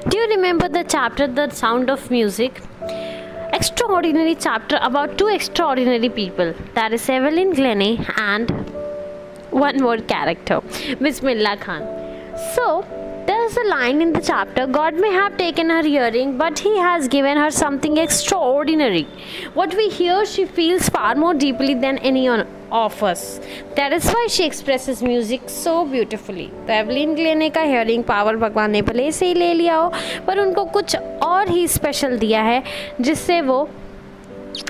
Do you remember the chapter The Sound of Music? Extraordinary chapter about two extraordinary people, that is Evelyn Glennie and one more character, Bismillah Khan. So there's a line in the chapter, God may have taken her hearing, but he has given her something extraordinary. What we hear she feels far more deeply than any of us. That is why she expresses music so beautifully. तो Evelyn ग्लेने का hearing power भगवान ने भले से ही ले लिया हो, पर उनको कुछ और ही स्पेशल दिया है जिससे वो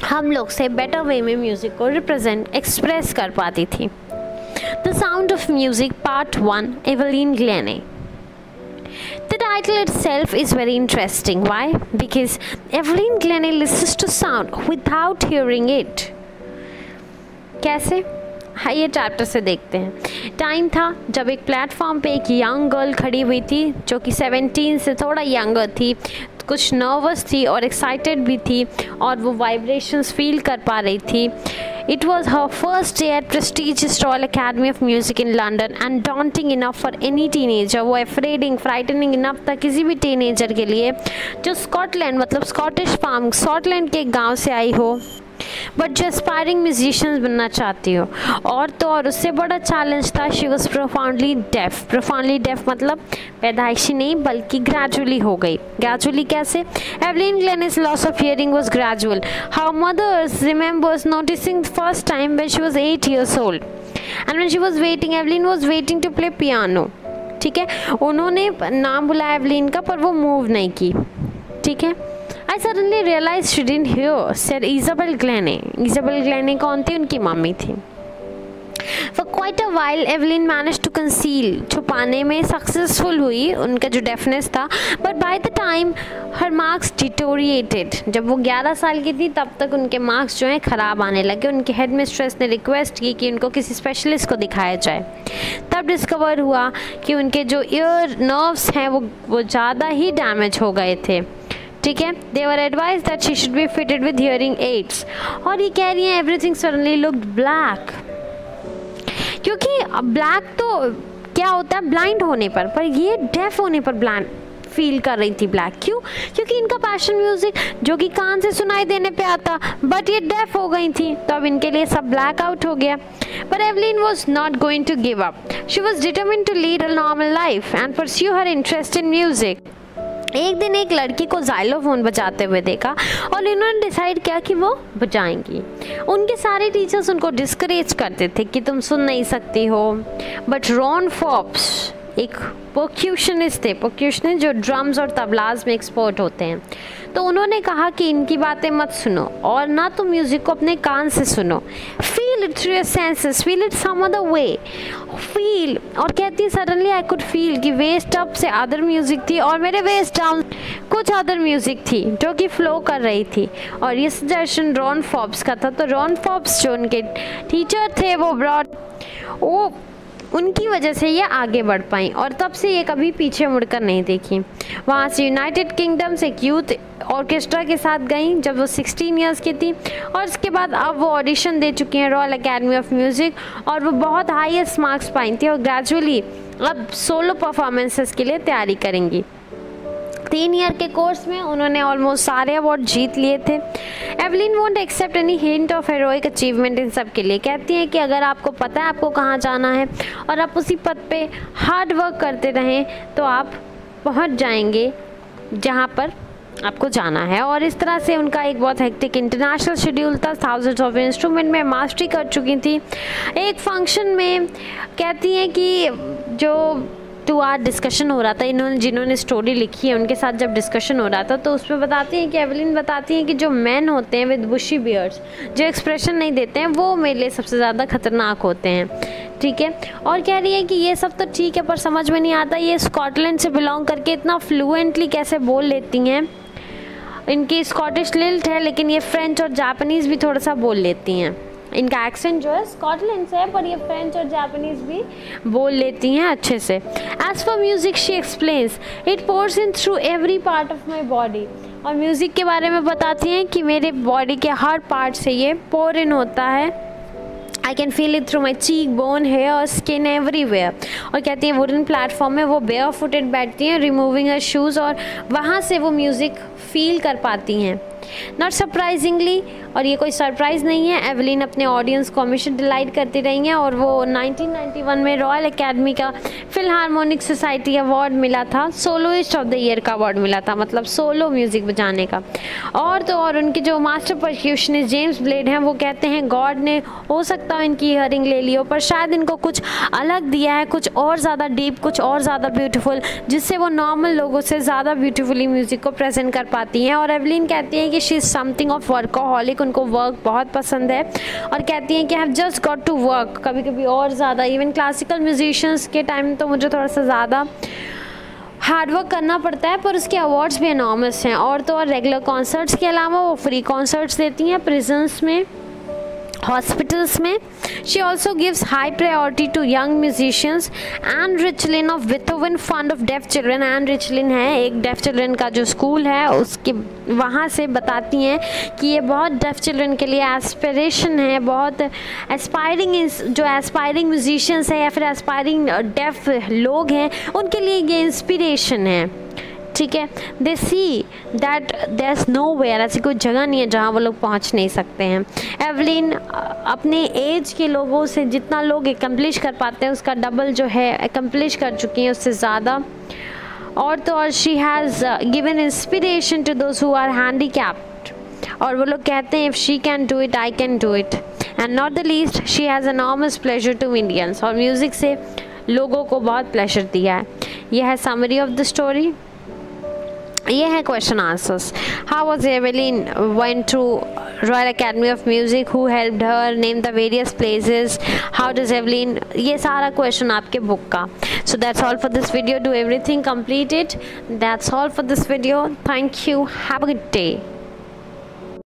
हम लोग से बेटर वे में म्यूज़िक को रिप्रेजेंट एक्सप्रेस कर पाती थी. The Sound of Music Part 1, Evelyn Glennie. The title itself is very interesting. Why? Because Evelyn Glennie listens to sound without hearing it. कैसे? हाँ, ये चैप्टर से देखते हैं. टाइम था जब एक प्लेटफॉर्म पे एक यंग गर्ल खड़ी हुई थी जो कि 17 से थोड़ा यंगर थी, कुछ नर्वस थी और एक्साइटेड भी थी और वो वाइब्रेशंस फील कर पा रही थी. It was her first day at prestigious Royal Academy of Music in London and daunting enough for any teenager. वो frightening enough था किसी भी टीनेजर के लिए जो स्कॉटलैंड मतलब स्कॉटिश फार्म स्कॉटलैंड के गांव से आई हो बट जो एस्पायरिंग म्यूजिशियंस बनना चाहती हो. और तो और उससे बड़ा चैलेंज था, शी वॉज प्रोफाउंडली डेफ मतलब पैदाइशी नहीं बल्कि ग्रेजुअली हो गई. ग्रेजुअली कैसे? Evelyn Glennie's loss of hearing was gradual. Her mother remembers noticing the first time when she was 8 years old and when she was waiting, Evelyn was waiting to play piano. ठीक है, उन्होंने नाम बुलाया Evelyn का पर वो move नहीं की. ठीक है, I suddenly realized she didn't hear, said Isabel Glennie. Isabel Glennie कौन थी? उनकी मम्मी थी. For quite a while, Evelyn managed to conceal, छुपाने में सक्सेसफुल हुई उनका जो डेफनेस था. But by the time her marks deteriorated, जब वो 11 साल की थी तब तक उनके मार्क्स जो हैं ख़राब आने लगे. उनके हेड मिस्ट्रेस ने रिक्वेस्ट की कि उनको किसी स्पेशलिस्ट को दिखाया जाए. तब डिस्कवर हुआ कि उनके जो ईयर नर्व्स हैं वो ज़्यादा ही डैमेज हो गए थे. ठीक है, they were advised that she should be fitted with hearing aids. और ये कह रही हैं everything suddenly looked black. क्योंकि ब्लैक तो क्या होता है ब्लाइंड होने पर ये डेफ होने पर ब्लाइंड फील कर रही थी. ब्लैक क्यों? क्योंकि इनका पैशन म्यूजिक जो कि कान से सुनाई देने पे आता बट ये डेफ हो गई थी तो अब इनके लिए सब ब्लैक आउट हो गया. But Evelyn was not going to give up. She was determined to lead a normal life and pursue her interest in music. एक दिन एक लड़की को जाइलोफोन बजाते हुए देखा और इन्होंने डिसाइड किया कि वो बजाएंगी. उनके सारे टीचर्स उनको डिस्करेज करते थे कि तुम सुन नहीं सकती हो. बट रॉन फॉप्स एक पर्क्यूशनिस्ट थे, पर्क्यूशनिस्ट जो ड्रम्स और तबलाज में एक्सपर्ट होते हैं. तो उन्होंने कहा कि इनकी बातें मत सुनो और ना तो म्यूज़िक को अपने कान से सुनो. Feel it through your senses, feel it some other way, feel. और कहती है सडनली आई कुड फील कि वेस्ट अप से अदर म्यूज़िक थी और मेरे वेस्ट डाउन कुछ अदर म्यूज़िक थी जो कि फ्लो कर रही थी. और ये सजेशन रॉन फॉब्स का था. तो रॉन फॉब्स जो उनके टीचर थे वो उनकी वजह से ये आगे बढ़ पाई और तब से ये कभी पीछे मुड़कर नहीं देखी. वहाँ से यूनाइटेड किंगडम से एक यूथ ऑर्केस्ट्रा के साथ गई जब वो 16 इयर्स की थी और उसके बाद अब वो ऑडिशन दे चुकी हैं रॉयल एकेडमी ऑफ म्यूज़िक और वो बहुत हाईएस्ट मार्क्स पाई थी और ग्रेजुअली अब सोलो परफॉर्मेंसेस के लिए तैयारी करेंगी. 3 ईयर के कोर्स में उन्होंने ऑलमोस्ट सारे अवार्ड जीत लिए थे. Evelyn won't accept any hint of heroic achievement इन सब के लिए. कहती हैं कि अगर आपको पता है आपको कहाँ जाना है और आप उसी पथ पे हार्ड वर्क करते रहें तो आप पहुँच जाएंगे जहाँ पर आपको जाना है. और इस तरह से उनका एक बहुत हेक्टिक इंटरनेशनल शेड्यूल था. थाउजेंड्स ऑफ इंस्ट्रूमेंट में मास्टरी कर चुकी थी. एक फंक्शन में कहती हैं कि जो 2 आवर डिस्कशन हो रहा था, जिन्होंने स्टोरी लिखी है उनके साथ जब डिस्कशन हो रहा था तो उसमें बताती हैं कि एवलिन बताती हैं कि जो मैन होते हैं विद बुशी बियर्ड्स जो एक्सप्रेशन नहीं देते हैं वो मेरे लिए सबसे ज़्यादा खतरनाक होते हैं. ठीक है, और कह रही है कि ये सब तो ठीक है पर समझ में नहीं आता ये स्कॉटलैंड से बिलोंग करके इतना फ्लुएंटली कैसे बोल लेती हैं. इनकी स्कॉटिश लिल्ट है लेकिन ये फ्रेंच और जापानीज़ भी थोड़ा सा बोल लेती हैं. इनका एक्सेंट जो है स्कॉटलैंड से है पर ये फ्रेंच और जापानीज़ भी बोल लेती हैं अच्छे से. As for music she explains it pours in through every part of my body. और म्यूज़िक के बारे में बताती हैं कि मेरे बॉडी के हर पार्ट से ये पोर इन होता है. I can feel it through my cheek bone, hair, skin, everywhere. और कहती हैं वुडन प्लेटफॉर्म में वो बेयर फुटेड बैठती हैं, रिमूविंग हर शूज़, और वहाँ से वो म्यूज़िक फील कर पाती हैं। नॉट सरप्राइजिंगली, और ये कोई सरप्राइज़ नहीं है, एवलिन अपने ऑडियंस को हमेशा डिलाइट करती रही हैं, और वो 1991 में रॉयल एकेडमी का फिलहारमोनिक सोसाइटी अवार्ड मिला था, सोलोइस्ट ऑफ द ईयर का अवार्ड मिला था, मतलब सोलो म्यूज़िक बजाने का। और तो और उनके जो मास्टर परक्यूशनिस्ट जेम्स ब्लेड हैं वो कहते हैं गॉड ने हो सकता है इनकी हियरिंग ले लियो, पर शायद इनको कुछ अलग दिया है, कुछ और ज़्यादा डीप, कुछ और ज़्यादा ब्यूटीफुल, जिससे वो नॉर्मल लोगों से ज़्यादा ब्यूटीफुली म्यूज़िक को प्रेजेंट कर पाती हैं। और एवलिन कहती हैं कि she is something of workaholic, उनको वर्क बहुत पसंद है, और कहती हैं कि I have just got to work, कभी कभी और ज़्यादा, इवन क्लासिकल म्यूजिशियंस के टाइम तो मुझे थोड़ा सा ज़्यादा हार्डवर्क करना पड़ता है, पर उसके अवार्ड्स भी एनॉर्मस हैं। और तो और रेगुलर कॉन्सर्ट्स के अलावा वो फ्री कॉन्सर्ट्स देती हैं प्रिजन्स में, हॉस्पिटल्स में। She also gives high priority to young musicians. And Richlin of Beethoven fund of deaf children, and Richlin है एक डेफ चिल्ड्रन का जो स्कूल है, उसके वहाँ से बताती हैं कि ये बहुत डेफ चिल्ड्रन के लिए एस्पिरेशन है, बहुत एस्पायरिंग, जो एस्पायरिंग म्यूजिशियंस हैं या फिर एस्पायरिंग डेफ लोग हैं उनके लिए ये इंस्पिरेशन है। ठीक है, they see that there is no where, ऐसी कोई जगह नहीं है जहाँ वो लोग पहुँच नहीं सकते हैं। एवलिन अपने एज के लोगों से जितना लोग एकम्प्लिश कर पाते हैं उसका डबल जो है एकम्प्लिश कर चुकी हैं, उससे ज़्यादा। और तो और she has given inspiration to those who are handicapped, और वो लोग कहते हैं if she can do it I can do it. And not the least she has enormous pleasure to Indians, और म्यूज़िक से लोगों को बहुत प्लेजर दिया है। यह है समरी ऑफ द स्टोरी। ये है question answers. How was Evelyn went to Royal Academy of Music, who helped her, name the various places, how does Evelyn, ये सारा क्वेश्चन आपके बुक का। So that's all for this video, do everything, complete it, that's all for this video, thank you, have a good day.